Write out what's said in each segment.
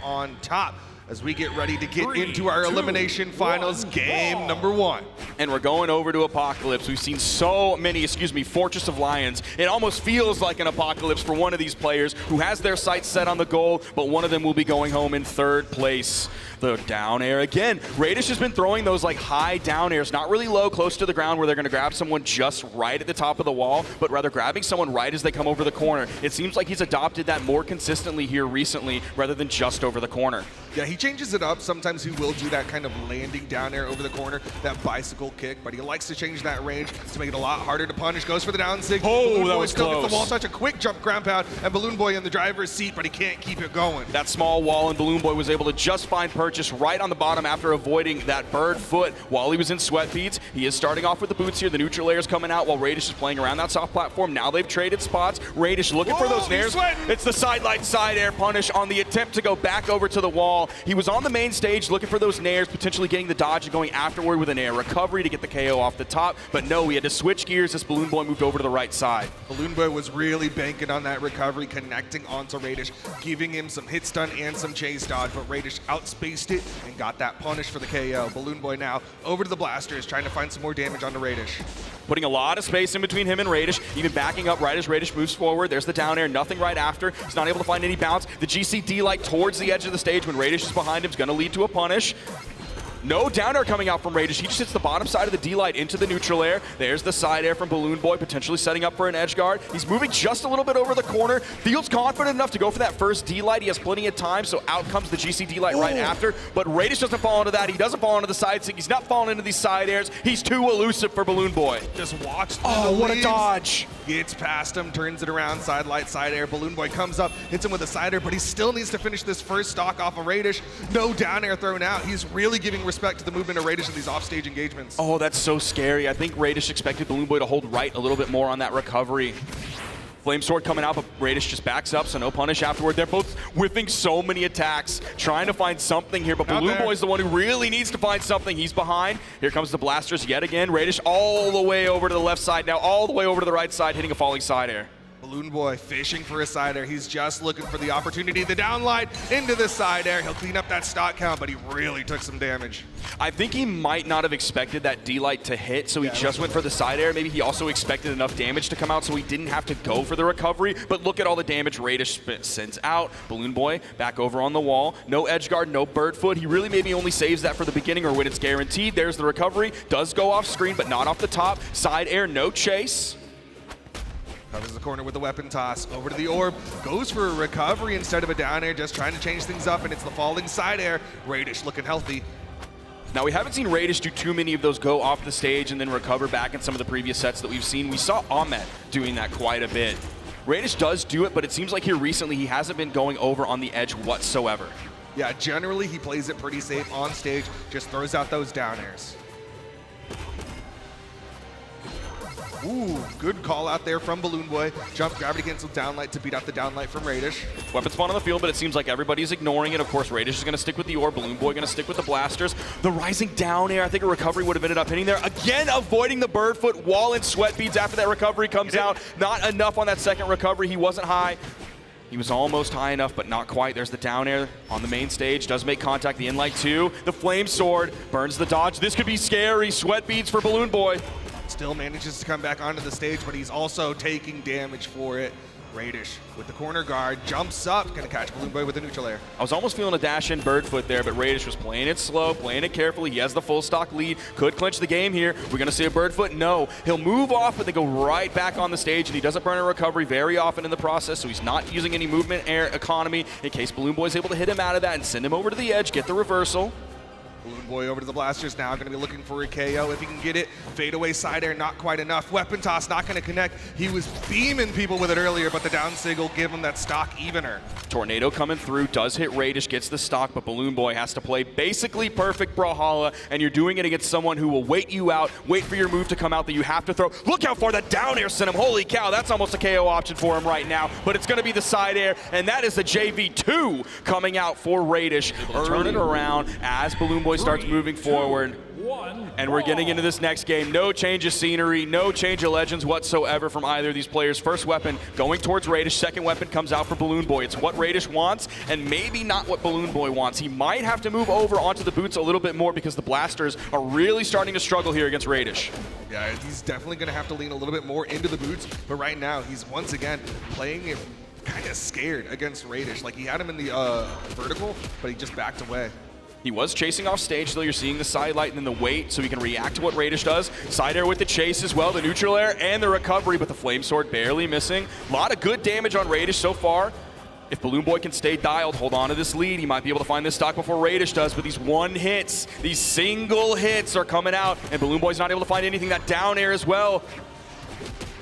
on top as we get ready to get into our elimination finals, game number 1. And we're going over to Apocalypse. We've seen so many, Fortress of Lions. It almost feels like an apocalypse for one of these players who has their sights set on the goal, but one of them will be going home in 3rd place. The down air again. Radish has been throwing those like high down airs, not really low, close to the ground where they're gonna grab someone just right at the top of the wall, but rather grabbing someone right as they come over the corner. It seems like he's adopted that more consistently here recently rather than just over the corner. Yeah, he changes it up. Sometimes he will do that kind of landing down air over the corner, that bicycle kick, but he likes to change that range to make it a lot harder to punish. Goes for the down sig. Oh, that was still close. Gets the wall touch, a quick jump ground pound, and BalloonBoy in the driver's seat, but he can't keep it going. That small wall, and BalloonBoy was able to just find purchase right on the bottom after avoiding that bird foot while he was in sweat beads. He is starting off with the boots here. The neutral air is coming out while Radish is playing around that soft platform. Now they've traded spots. Radish looking for those nairs. It's the sideline side air punish on the attempt to go back over to the wall. He was on the main stage looking for those nairs, potentially getting the dodge and going afterward with an air recovery to get the KO off the top. But no, he had to switch gears as BalloonBoy moved over to the right side. BalloonBoy was really banking on that recovery, connecting onto Radish, giving him some hit stun and some chase dodge, but Radish outspaced it and got that punish for the KO. BalloonBoy now over to the blasters, trying to find some more damage onto Radish. Putting a lot of space in between him and Radish, even backing up right as Radish moves forward. There's the down air, nothing right after. He's not able to find any bounce. The GCD light towards the edge of the stage when Radish is behind him is going to lead to a punish. No down air coming out from Radish. He just hits the bottom side of the D-light into the neutral air. There's the side air from BalloonBoy, potentially setting up for an edge guard. He's moving just a little bit over the corner. Feels confident enough to go for that first D-light. He has plenty of time, so out comes the GCD light right after. But Radish doesn't fall into that. He doesn't fall into the side sig. He's not falling into these side airs. He's too elusive for BalloonBoy. Just watch. Oh, what a dodge. Gets past him, turns it around, side light, side air. BalloonBoy comes up, hits him with a side air, but he still needs to finish this first stock off of Radish. No down air thrown out. He's really giving respect to the movement of Radish in these offstage engagements. Oh, that's so scary. I think Radish expected BalloonBoy to hold right a little bit more on that recovery. Flame Sword coming out, but Radish just backs up, so no punish afterward. They're both whiffing so many attacks, trying to find something here, but BalloonBoy's the one who really needs to find something. He's behind. Here comes the blasters yet again. Radish all the way over to the left side now, all the way over to the right side, hitting a falling side air. BalloonBoy fishing for a side air. He's just looking for the opportunity. The downlight into the side air. He'll clean up that stock count, but he really took some damage. I think he might not have expected that D-light to hit, so he just went for the side air. Maybe he also expected enough damage to come out so he didn't have to go for the recovery. But look at all the damage Radish sends out. BalloonBoy back over on the wall. No edge guard, no bird foot. He really maybe only saves that for the beginning or when it's guaranteed. There's the recovery. Does go off screen, but not off the top. Side air, no chase. Covers the corner with the weapon toss. Over to the orb. Goes for a recovery instead of a down air. Just trying to change things up, and it's the falling side air. Radish looking healthy. Now, we haven't seen Radish do too many of those go off the stage and then recover back in some of the previous sets that we've seen. We saw Ahmed doing that quite a bit. Radish does do it, but it seems like here recently he hasn't been going over on the edge whatsoever. Yeah, generally he plays it pretty safe on stage. Just throws out those down airs. Ooh, good call out there from BalloonBoy. Jump, gravity cancel, downlight to beat out the downlight from Radish. Weapon spawn on the field, but it seems like everybody's ignoring it. Of course, Radish is going to stick with the orb. BalloonBoy going to stick with the blasters. The rising down air, I think a recovery would have ended up hitting there. Again, avoiding the bird foot wall in sweat beads after that recovery comes out. Not enough on that second recovery. He wasn't high. He was almost high enough, but not quite. There's the down air on the main stage. Does make contact. The inlight too. The flame sword burns the dodge. This could be scary. Sweat beads for BalloonBoy. Still manages to come back onto the stage, but he's also taking damage for it. Radish with the corner guard, jumps up, gonna catch BalloonBoy with the neutral air. I was almost feeling a dash-in bird foot there, but Radish was playing it slow, playing it carefully. He has the full stock lead, could clinch the game here. We're gonna see a bird foot? No. He'll move off, but then go right back on the stage, and he doesn't burn a recovery very often in the process, so he's not using any movement air economy in case BalloonBoy's able to hit him out of that and send him over to the edge, get the reversal. BalloonBoy over to the blasters now, going to be looking for a KO if he can get it. Fade away side air, not quite enough. Weapon toss, not going to connect. He was beaming people with it earlier, but the down sig will give him that stock evener. Tornado coming through, does hit Radish, gets the stock, but BalloonBoy has to play basically perfect Brawlhalla, and you're doing it against someone who will wait you out, wait for your move to come out that you have to throw. Look how far that down air sent him. Holy cow, that's almost a KO option for him right now, but it's going to be the side air, and that is the JV2 coming out for Radish. Turn it around as BalloonBoy starts moving forward. 1. And we're getting into this next game. No change of scenery, no change of legends whatsoever from either of these players. First weapon going towards Radish. Second weapon comes out for BalloonBoy. It's what Radish wants and maybe not what BalloonBoy wants. He might have to move over onto the boots a little bit more because the blasters are really starting to struggle here against Radish. Yeah, he's definitely going to have to lean a little bit more into the boots, but right now he's once again playing it kind of scared against Radish. Like he had him in the vertical, but he just backed away. He was chasing off stage, though. You're seeing the side light and then the weight, so he can react to what Radish does. Side air with the chase as well, the neutral air and the recovery, but the flame sword barely missing. A lot of good damage on Radish so far. If BalloonBoy can stay dialed, hold on to this lead, he might be able to find this stock before Radish does, but these one hits, these single hits are coming out, and BalloonBoy's not able to find anything. That down air as well.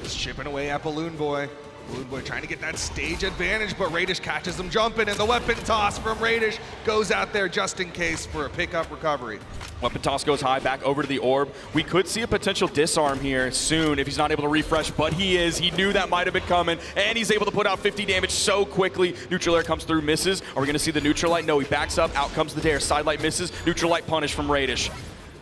Just chipping away at BalloonBoy. BalloonBoy trying to get that stage advantage, but Radish catches him jumping, and the weapon toss from Radish goes out there just in case for a pickup recovery. Weapon toss goes high, back over to the orb. We could see a potential disarm here soon if he's not able to refresh, but he is. He knew that might have been coming, and he's able to put out 50 damage so quickly. Neutral air comes through, misses. Are we going to see the neutral light? No, he backs up, out comes the dare. Side light misses, neutral light punish from Radish.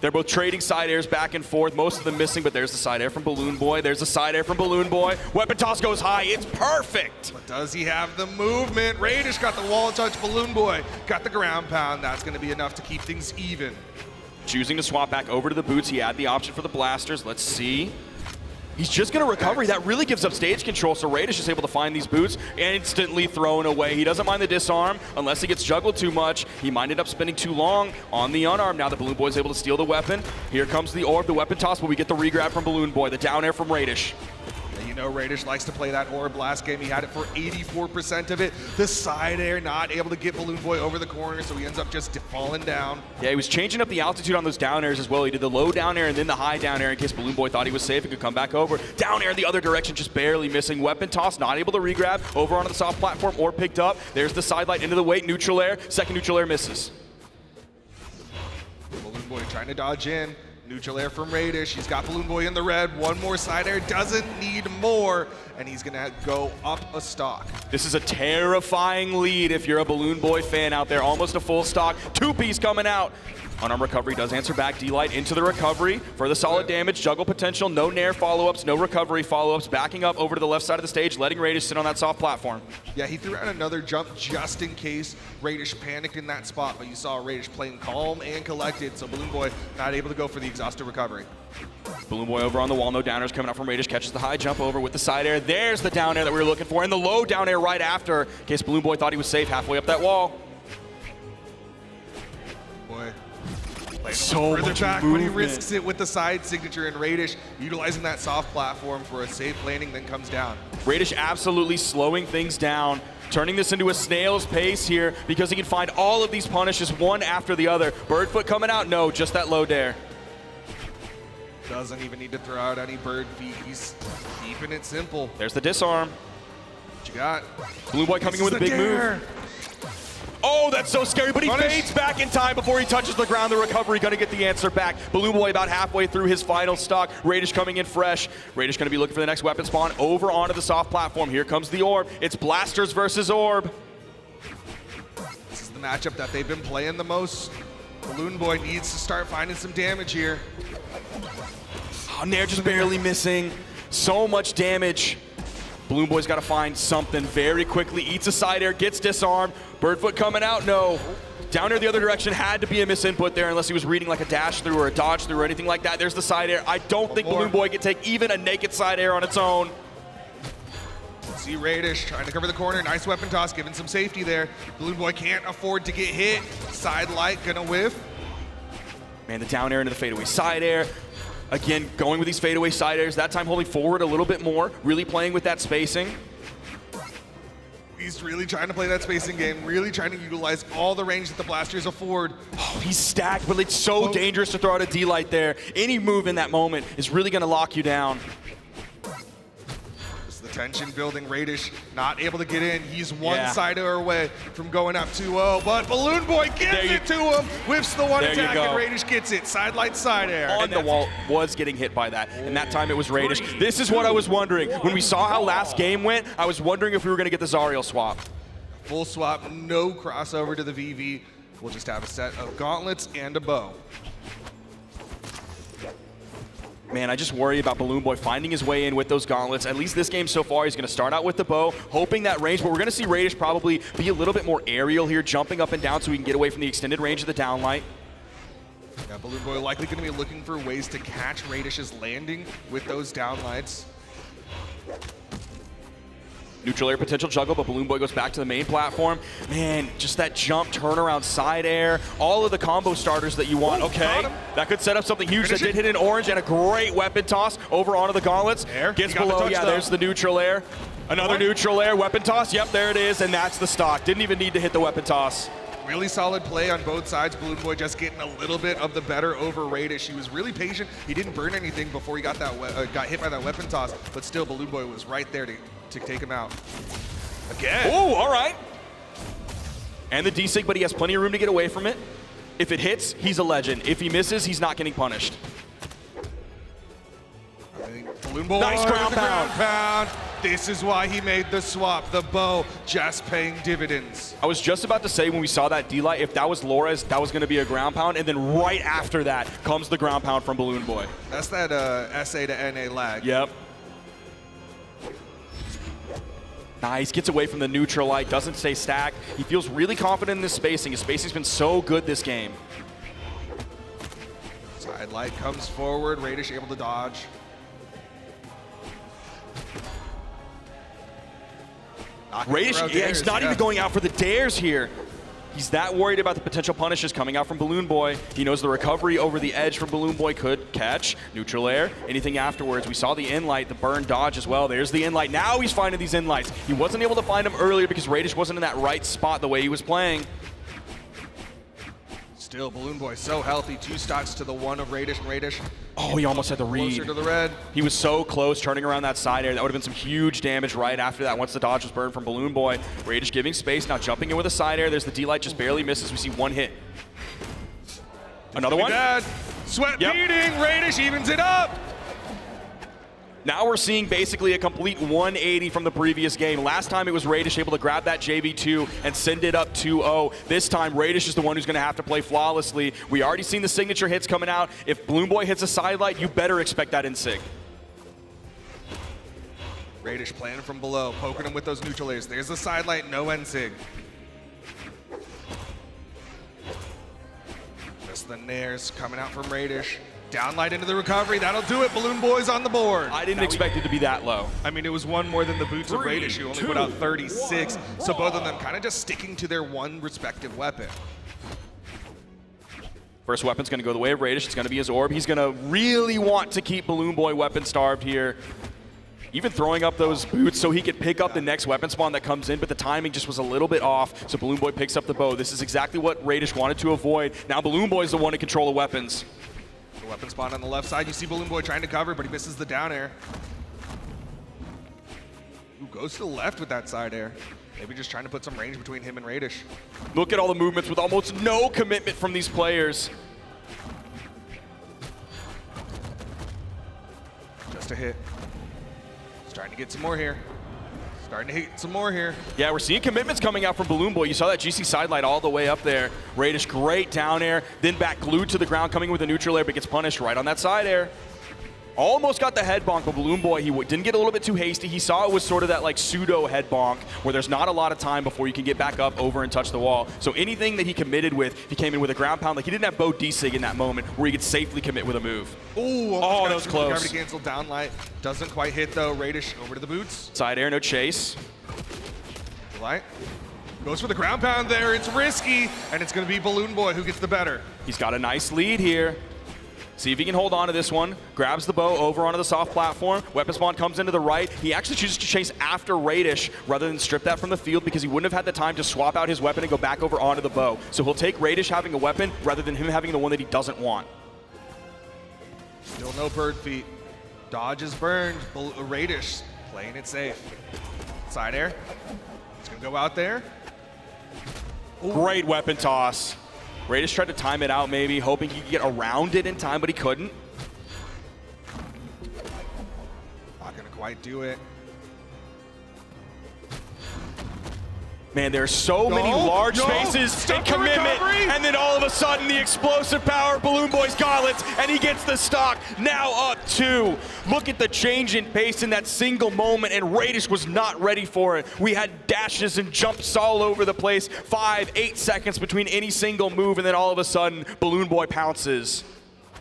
They're both trading side airs back and forth, most of them missing, but there's the side air from BalloonBoy. There's the side air from BalloonBoy. Weapon toss goes high, it's perfect. But does he have the movement? Radish got the wall touch, BalloonBoy got the ground pound. That's going to be enough to keep things even. Choosing to swap back over to the boots. He had the option for the blasters. Let's see. He's just going to recovery. That really gives up stage control, so Radish is able to find these boots instantly thrown away. He doesn't mind the disarm unless he gets juggled too much. He might end up spending too long on the unarmed. Now the BalloonBoy is able to steal the weapon. Here comes the orb, the weapon toss, but we get the regrab from BalloonBoy, the down air from Radish. You know Radish likes to play that orb. Last game he had it for 84% of it. The side air not able to get BalloonBoy over the corner, so he ends up just falling down. Yeah, he was changing up the altitude on those down airs as well. He did the low down air and then the high down air in case BalloonBoy thought he was safe and could come back over. Down air in the other direction, just barely missing. Weapon toss, not able to regrab over onto the soft platform or picked up. There's the side light into the weight, neutral air. Second neutral air misses. BalloonBoy trying to dodge in. Neutral air from Radish. He's got BalloonBoy in the red. One more side air. Doesn't need more. And he's going to go up a stock. This is a terrifying lead if you're a BalloonBoy fan out there. Almost a full stock. Two-piece coming out. Unarmed recovery does answer back. D-Light into the recovery for the solid damage. Juggle potential. No nair follow-ups. No recovery follow-ups. Backing up over to the left side of the stage. Letting Radish sit on that soft platform. Yeah, he threw out another jump just in case Radish panicked in that spot. But you saw Radish playing calm and collected. So BalloonBoy not able to go for the exhausted recovery. BalloonBoy over on the wall. No down airs coming out from Radish. Catches the high jump over with the side air. There's the down air that we were looking for. And the low down air right after. In case BalloonBoy thought he was safe halfway up that wall. Boy. So further much back, movement. but he risks it with the side signature, and Radish utilizing that soft platform for a safe landing, then comes down. Radish absolutely slowing things down, turning this into a snail's pace here because he can find all of these punishes one after the other. Birdfoot coming out? No, just that low dare. Doesn't even need to throw out any bird feet. He's keeping it simple. There's the disarm. What you got? BalloonBoy coming in with a big move. Oh, that's so scary, but he fades back in time before he touches the ground. The recovery gonna get the answer back. BalloonBoy about halfway through his final stock. Radish coming in fresh. Radish gonna be looking for the next weapon spawn over onto the soft platform. Here comes the orb. It's blasters versus orb. This is the matchup that they've been playing the most. BalloonBoy needs to start finding some damage here. Oh, Nair just barely missing. So much damage. BalloonBoy's got to find something very quickly. Eats a side air, gets disarmed. Birdfoot coming out, no. Down air the other direction, had to be a misinput there unless he was reading like a dash through or a dodge through or anything like that. There's the side air. I don't think BalloonBoy can take even a naked side air on its own. See Radish trying to cover the corner. Nice weapon toss, giving some safety there. BalloonBoy can't afford to get hit. Side light gonna whiff. Man, the down air into the fadeaway side air. Again, going with these fadeaway side airs, that time holding forward a little bit more, really playing with that spacing. He's really trying to play that spacing game, really trying to utilize all the range that the blasters afford. Oh, he's stacked, but it's so dangerous to throw out a D-Light there. Any move in that moment is really gonna lock you down. Tension building. Radish not able to get in. He's one side air away from going up 2-0, but BalloonBoy gives it to him. Whiffs the one attack, and Radish gets it. Side light, side air. On the wall, was getting hit by that, and that time it was Radish. This is what I was wondering. When we saw how last game went, I was wondering if we were going to get the Zariel swap. Full swap, no crossover to the VV. We'll just have a set of gauntlets and a bow. Man, I just worry about BalloonBoy finding his way in with those gauntlets. At least this game so far, he's going to start out with the bow, hoping that range, but we're going to see Radish probably be a little bit more aerial here, jumping up and down so he can get away from the extended range of the downlight. Yeah, BalloonBoy likely going to be looking for ways to catch Radish's landing with those downlights. Neutral air potential juggle, but BalloonBoy goes back to the main platform. Man, just that jump, turnaround, side air, all of the combo starters that you want. Ooh, okay, that could set up something huge. That did hit an orange and a great weapon toss over onto the gauntlets. Gets below, yeah, there's the neutral air. Another neutral air, weapon toss, yep, there it is, and that's the stock. Didn't even need to hit the weapon toss. Really solid play on both sides. BalloonBoy just getting a little bit of the better over Radish. He was really patient. He didn't burn anything before he got that got hit by that weapon toss, but still BalloonBoy was right there to take him out. Again. Oh, all right. And the D-Sig, but he has plenty of room to get away from it. If it hits, he's a legend. If he misses, he's not getting punished. BalloonBoy, nice ground pound. This is why he made the swap. The bow just paying dividends. I was just about to say when we saw that D-Light, if that was Laura's, that was going to be a ground pound, and then right after that comes the ground pound from BalloonBoy. That's that SA to NA lag. Yep. Nice, gets away from the neutral light, doesn't stay stacked. He feels really confident in this spacing. His spacing's been so good this game. Side light comes forward, Radish able to dodge. Radish, yeah, he's not even going out for the dares here. He's that worried about the potential punishes coming out from BalloonBoy. He knows the recovery over the edge from BalloonBoy could catch. Neutral air, anything afterwards. We saw the in-light, the burn dodge as well. There's the in-light. Now he's finding these in-lights. He wasn't able to find them earlier because Radish wasn't in that right spot the way he was playing. Still, BalloonBoy so healthy. 2 stocks to the 1 of Radish, and Radish. Oh, he almost had the read. Closer to the red. He was so close, turning around that side air. That would have been some huge damage right after that once the dodge was burned from BalloonBoy. Radish giving space, now jumping in with a side air. There's the D-Light, just barely misses. We see 1 hit. Another one. Bad. Sweat beating. Radish evens it up. Now we're seeing basically a complete 180 from the previous game. Last time it was Radish able to grab that JV2 and send it up 2-0. This time Radish is the one who's going to have to play flawlessly. We already seen the signature hits coming out. If BalloonBoy hits a side light, you better expect that in sig. Radish playing from below, poking him with those neutral airs. There's the side light, no N-Sig. Just the nairs coming out from Radish. Downlight into the recovery, that'll do it. BalloonBoy's on the board. I didn't expect it to be that low. I mean, it was one more than the boots of Radish, who only put out 36. So both of them kind of just sticking to their one respective weapon. First weapon's going to go the way of Radish. It's going to be his orb. He's going to really want to keep BalloonBoy weapon starved here. Even throwing up those boots so he could pick up the next weapon spawn that comes in, but the timing just was a little bit off, so BalloonBoy picks up the bow. This is exactly what Radish wanted to avoid. Now BalloonBoy is the one to control the weapons. The weapon spawn on the left side. You see BalloonBoy trying to cover, but he misses the down air. Ooh, goes to the left with that side air. Maybe just trying to put some range between him and Radish. Look at all the movements with almost no commitment from these players. Just a hit. Starting to get some more here. Starting to hit some more here. Yeah, we're seeing commitments coming out from BalloonBoy. You saw that GC sidelight all the way up there. Radish, great down air, then back glued to the ground, coming with a neutral air, but gets punished right on that side air. Almost got the head bonk, but BalloonBoy, he didn't get a little bit too hasty. He saw it was sort of that like pseudo head bonk where there's not a lot of time before you can get back up over and touch the wall. So anything that he committed with, he came in with a ground pound. Like he didn't have Bo D-Sig in that moment where he could safely commit with a move. Ooh, oh, that was close. Gravity cancel downlight. Doesn't quite hit though. Radish over to the boots. Side air, no chase. Light. Goes for the ground pound there. It's risky, and it's going to be BalloonBoy who gets the better. He's got a nice lead here. See if he can hold on to this one. Grabs the bow over onto the soft platform. Weapon spawn comes into the right. He actually chooses to chase after Radish rather than strip that from the field because he wouldn't have had the time to swap out his weapon and go back over onto the bow. So he'll take Radish having a weapon rather than him having the one that he doesn't want. Still no bird feet. Dodge is burned. Radish playing it safe. Side air. It's going to go out there. Ooh. Great weapon toss. Radish tried to time it out maybe, hoping he could get around it in time, but he couldn't. Not going to quite do it. Man, there are so many large spaces and commitment, and then all of a sudden the explosive power of BalloonBoy's gauntlets, and he gets the stock, now up 2. Look at the change in pace in that single moment, and Radish was not ready for it. We had dashes and jumps all over the place, 5, 8 seconds between any single move, and then all of a sudden, BalloonBoy pounces.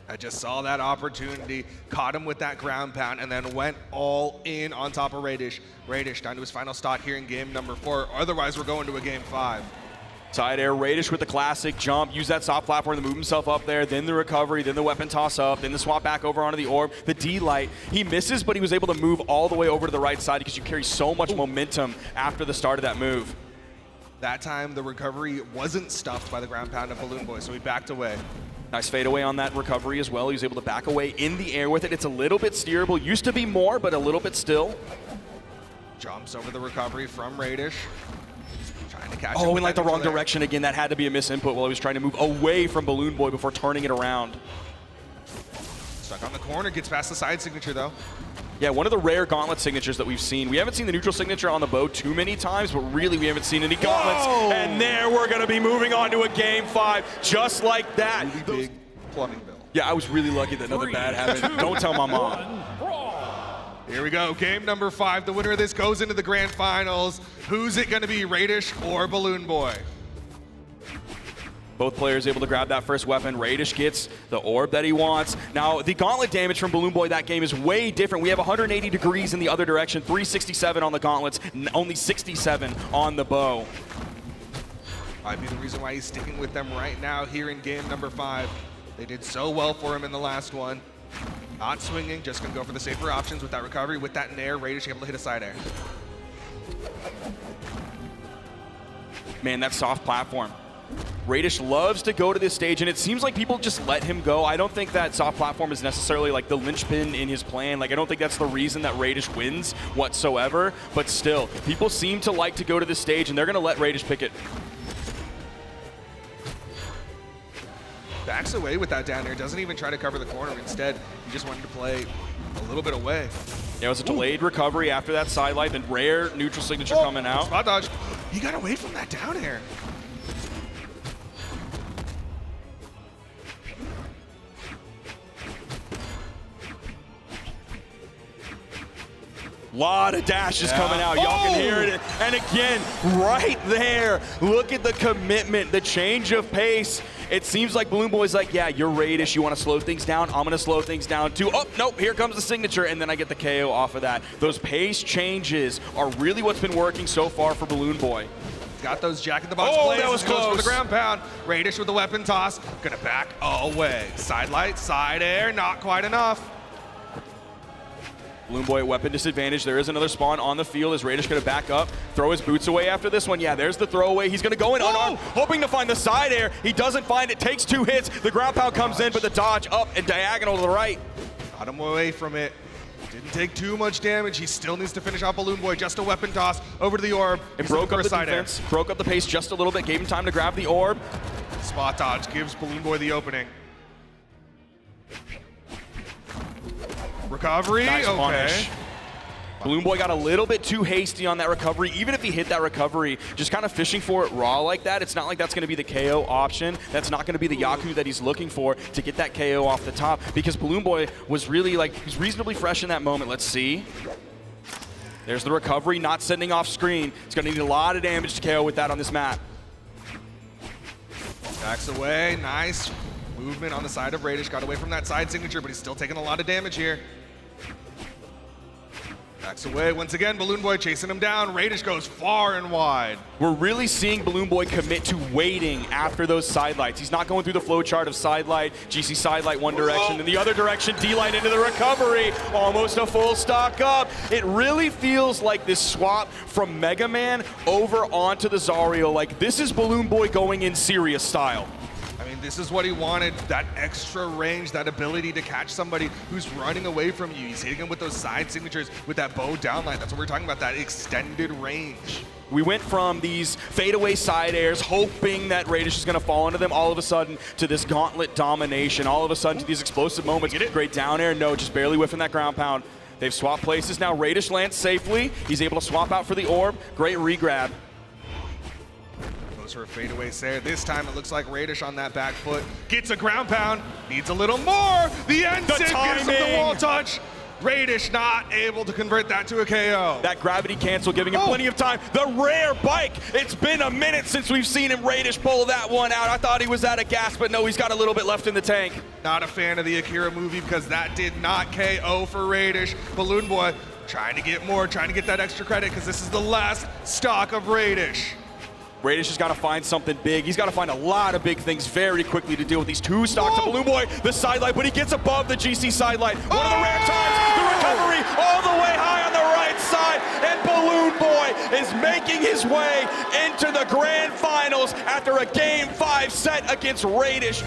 I just saw that opportunity, caught him with that ground pound, and then went all in on top of Raydish. Raydish down to his final stock here in game number 4. Otherwise, we're going to a game 5. Side air, Raydish with the classic jump, use that soft platform to move himself up there, then the recovery, then the weapon toss up, then the swap back over onto the orb, the D-light. He misses, but he was able to move all the way over to the right side because you carry so much momentum after the start of that move. That time, the recovery wasn't stuffed by the ground pound of BalloonBoy, so he backed away. Nice fade away on that recovery as well. He was able to back away in the air with it. It's a little bit steerable. Used to be more, but a little bit still. Jumps over the recovery from Raydish. Trying to catch him. Oh, in like the wrong direction again. That had to be a misinput while he was trying to move away from BalloonBoy before turning it around. Stuck on the corner, gets past the side signature though. Yeah, one of the rare gauntlet signatures that we've seen. We haven't seen the neutral signature on the bow too many times, but really we haven't seen any gauntlets. Whoa! And there we're going to be moving on to a game 5, just like that. Really big plumbing bill. Yeah, I was really lucky that nothing bad happened. Don't tell my mom. Here we go, game number 5. The winner of this goes into the grand finals. Who's it going to be, Raydish or BalloonBoy? Both players able to grab that first weapon. Raydish gets the orb that he wants. Now, the gauntlet damage from BalloonBoy that game is way different. We have 180 degrees in the other direction, 367 on the gauntlets, only 67 on the bow. Might be the reason why he's sticking with them right now here in game number 5. They did so well for him in the last one. Not swinging, just gonna go for the safer options with that recovery, with that nair. Raydish able to hit a side air. Man, that soft platform. Raydish loves to go to this stage, and it seems like people just let him go. I don't think that soft platform is necessarily like the linchpin in his plan. Like, I don't think that's the reason that Raydish wins whatsoever, but still, people seem to like to go to this stage, and they're gonna let Raydish pick it. Backs away with that down air, doesn't even try to cover the corner. Instead, he just wanted to play a little bit away. Yeah, it was a delayed recovery after that side light, then rare neutral signature coming out. Spot dodge. He got away from that down air. Lot of dashes coming out. Y'all can hear it. And again, right there, look at the commitment, the change of pace. It seems like BalloonBoy's like, yeah, you're Raydish. You want to slow things down? I'm going to slow things down too. Oh, nope, here comes the signature, and then I get the KO off of that. Those pace changes are really what's been working so far for BalloonBoy. Got those jack-in-the-box plays. That was close. For the ground pound. Raydish with the weapon toss. Gonna back away. Side light, side air, not quite enough. BalloonBoy at weapon disadvantage. There is another spawn on the field. Is Raydish going to back up, throw his boots away after this one? Yeah, there's the throwaway. He's going to go in unarmed, hoping to find the side air. He doesn't find it, takes 2 hits. The ground pound comes in, but the dodge up and diagonal to the right. Got him away from it. Didn't take too much damage. He still needs to finish off BalloonBoy. Just a weapon toss over to the orb. It broke up the defense, broke up the pace just a little bit, gave him time to grab the orb. Spot dodge gives BalloonBoy the opening. Recovery, Nice okay. punish. BalloonBoy got a little bit too hasty on that recovery. Even if he hit that recovery, just kind of fishing for it raw like that, it's not like that's going to be the KO option. That's not going to be the Yaku that he's looking for to get that KO off the top, because BalloonBoy was really like, he's reasonably fresh in that moment. Let's see. There's the recovery, not sending off screen. It's going to need a lot of damage to KO with that on this map. Backs away, nice movement on the side of Radish. Got away from that side signature, but he's still taking a lot of damage here. Backs away once again. BalloonBoy chasing him down. Radish goes far and wide. We're really seeing BalloonBoy commit to waiting after those side lights. He's not going through the flow chart of side light, GC side light one direction, and the other direction, D-light into the recovery. Almost a full stock up. It really feels like this swap from Mega Man over onto the Zario. Like, this is BalloonBoy going in serious style. I mean, this is what he wanted, that extra range, that ability to catch somebody who's running away from you. He's hitting him with those side signatures with that bow downlight. That's what we're talking about, that extended range. We went from these fadeaway side airs, hoping that Radish is going to fall into them, all of a sudden to this gauntlet domination, all of a sudden to these explosive moments. Get it? Great down air, no, just barely whiffing that ground pound. They've swapped places now. Radish lands safely. He's able to swap out for the orb. Great regrab. goes for a fadeaway Sayer. This time it looks like Raydish on that back foot. Gets a ground pound. Needs a little more. The end gives him the wall touch. Raydish not able to convert that to a KO. That gravity cancel giving him plenty of time. The rare bike. It's been a minute since we've seen him Raydish pull that one out. I thought he was out of gas, but no, he's got a little bit left in the tank. Not a fan of the Akira movie because that did not KO for Raydish. BalloonBoy trying to get more, trying to get that extra credit because this is the last stock of Raydish. Radish has got to find something big. He's got to find a lot of big things very quickly to deal with these 2 stocks of BalloonBoy. The sidelight, but he gets above the GC sidelight. One of the rare times. The recovery all the way high on the right side. And BalloonBoy is making his way into the grand finals after a Game 5 set against Radish.